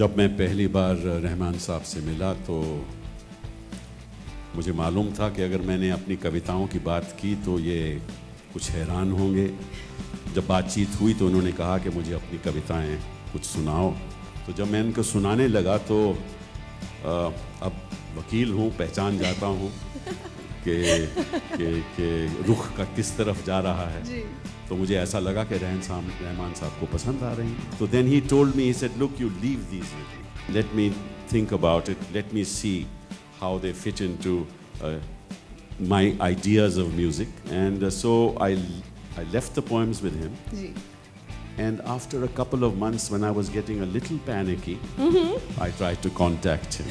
जब मैं पहली बार रहमान साहब से मिला तो मुझे मालूम था कि अगर मैंने अपनी कविताओं की बात की तो ये कुछ हैरान होंगे। जब बातचीत हुई तो उन्होंने कहा कि मुझे अपनी कविताएं कुछ सुनाओ। तो जब मैं इनको सुनाने लगा तो अब वकील हूँ, पहचान जाता हूँ कि रुख का किस तरफ जा रहा है। तो मुझे ऐसा लगा कि रहमान साहब को पसंद आ रही हैं। तो then he told me, he said look, you leave these with me, let me think about it, let me see how they fit into my ideas of music. And so I left the poems with him. And after a couple of months, when I was getting a little panicky, I tried to contact him.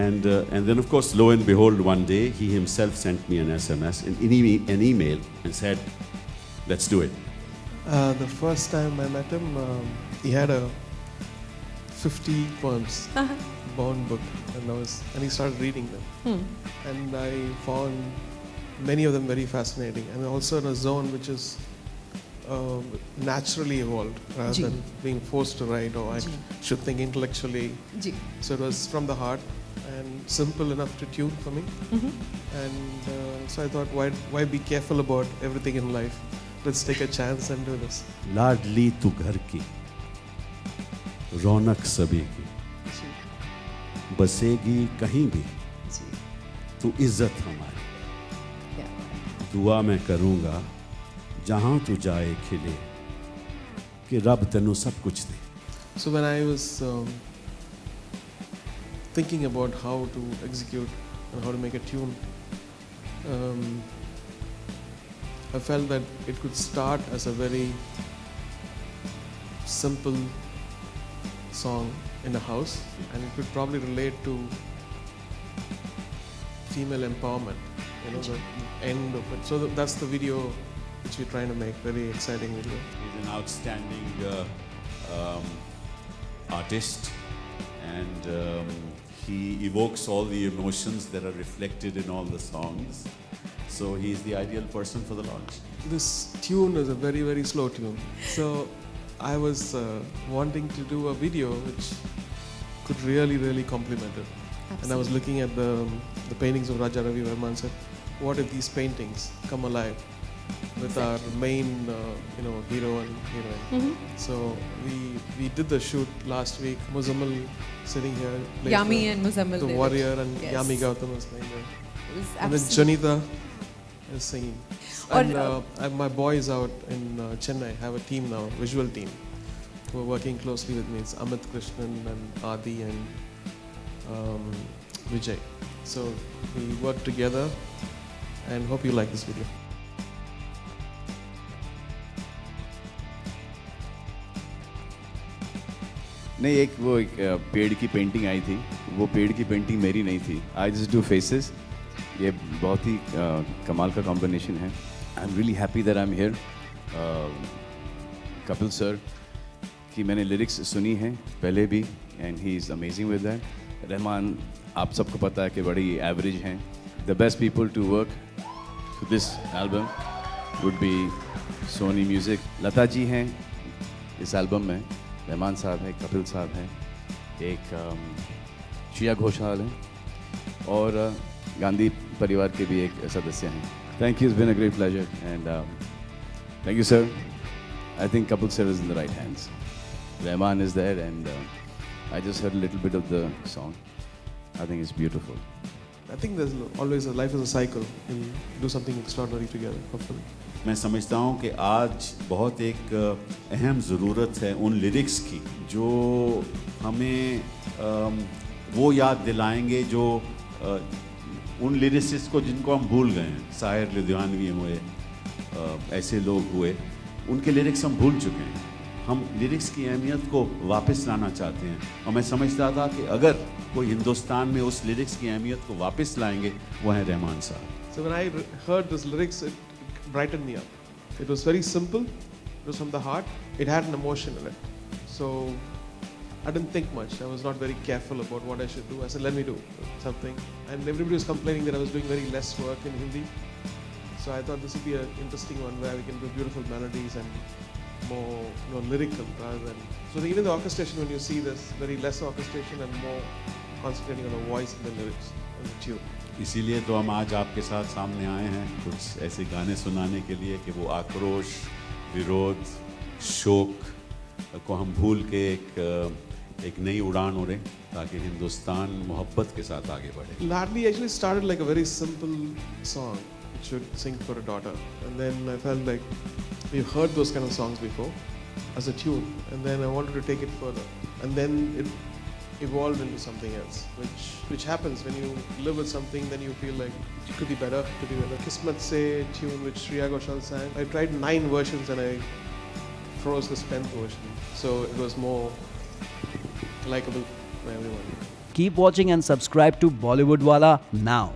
And then, of course, lo and behold, one day, he himself sent me an SMS, an email, and said, let's do it. The first time I met him, he had a 50 poems bound book, and he started reading them. And I found many of them very fascinating, and also in a zone which is naturally evolved rather than being forced to write, or I should think intellectually. So it was from the heart and simple enough to tune for me. And so I thought, why be careful about everything in life? Let's take a chance and do this. लाडली तू घर की, रौनक सभी की, बसेगी कहीं भी तू इज्जत हमारी, दुआ मैं करूँगा जहाँ तू जाए खिले कि रब तेनू सब कुछ दे. So when I was thinking about how to execute and how to make a tune, I felt that it could start as a very simple song in a house, and it could probably relate to female empowerment, the end of it. So that's the video which we're trying to make, very exciting video. He's an outstanding artist, and he evokes all the emotions that are reflected in all the songs. So he's the ideal person for the launch. This tune is a very, very slow tune. So I was wanting to do a video which could really, really complement it. Absolutely. And I was looking at the paintings of Raja Ravi Verma and said, what if these paintings come alive with our main, hero and heroine? So we did the shoot last week. Muzammil sitting here. Yami and Muzammil. The warrior, and Yami Gautam was playing there. And then Janita is singing. And my boys out in Chennai have a team now, visual team, who are working closely with me. It's Amit Krishnan and Adi and Vijay. So we work together, and hope you like this video. नहीं, एक पेड़ की painting I थी. वो पेड़ की painting मेरी नहीं थी. I just do faces. ये बहुत ही कमाल का कॉम्बिनेशन है. I am really happy that I am here. Kapil sir की मैंने लिरिक्स सुनी हैं पहले भी, and he is amazing with that. Rahman, आप सबको पता है कि बड़ी एवरेज हैं. The best people to work to this album would be Sony music. Lata ji हैं इस एल्बम में, रहमान साहब हैं, कपिल साहब हैं, एक श्रेया घोषाल हैं, और गांधी परिवार के भी एक सदस्य हैं. Thank you, it's been a great pleasure, and thank you sir. I think Kapil sir is in the right hands. Rahman is there, and I just heard a little bit of the song. I think it's beautiful. I think there's always life is a cycle. We'll do something extraordinary together, hopefully. मैं समझता हूँ कि आज बहुत एक अहम ज़रूरत है उन लिरिक्स की जो हमें वो याद दिलाएंगे जो उन लिरिसिस्ट को जिनको हम भूल गए हैं. साहिर लुधियानवी हुए, ऐसे लोग हुए, उनके लिरिक्स हम भूल चुके हैं. हम लिरिक्स की अहमियत को वापस लाना चाहते हैं, और मैं समझता था कि अगर कोई हिंदुस्तान में उस लिरिक्स की अहमियत को वापस लाएंगे वो हैं रहमान साहब. So when I heard this lyrics, it brightened me up. It was very simple. It was from the heart. It had an emotion in it. So I didn't think much. I was not very careful about what I should do. I said, let me do something. And everybody was complaining that I was doing very less work in Hindi. So I thought this would be an interesting one where we can do beautiful melodies and more lyrical rather than. So even the orchestration, when you see this, very less orchestration and more concentrating on the voice and the lyrics and the tune. इसीलिए तो हम आज आपके साथ सामने आए हैं कुछ ऐसे गाने सुनाने के लिए कि वो आक्रोश, विरोध, शोक को हम भूल के एक नई उड़ान उड़े ताकि हिंदुस्तान मोहब्बत के साथ आगे बढ़े. Ladli actually started like a very simple song which should sing for a daughter, and then I felt like we've heard those kind of songs before as a tune, and then I wanted to take it further, and then it evolved into something else, which happens when you live with something. Then you feel like it could be better, Kismet Se tune which Shreya Ghoshal sang. I tried 9 versions and I froze this 10th version, so it was more likable by everyone. Keep watching and subscribe to Bollywood Wala now.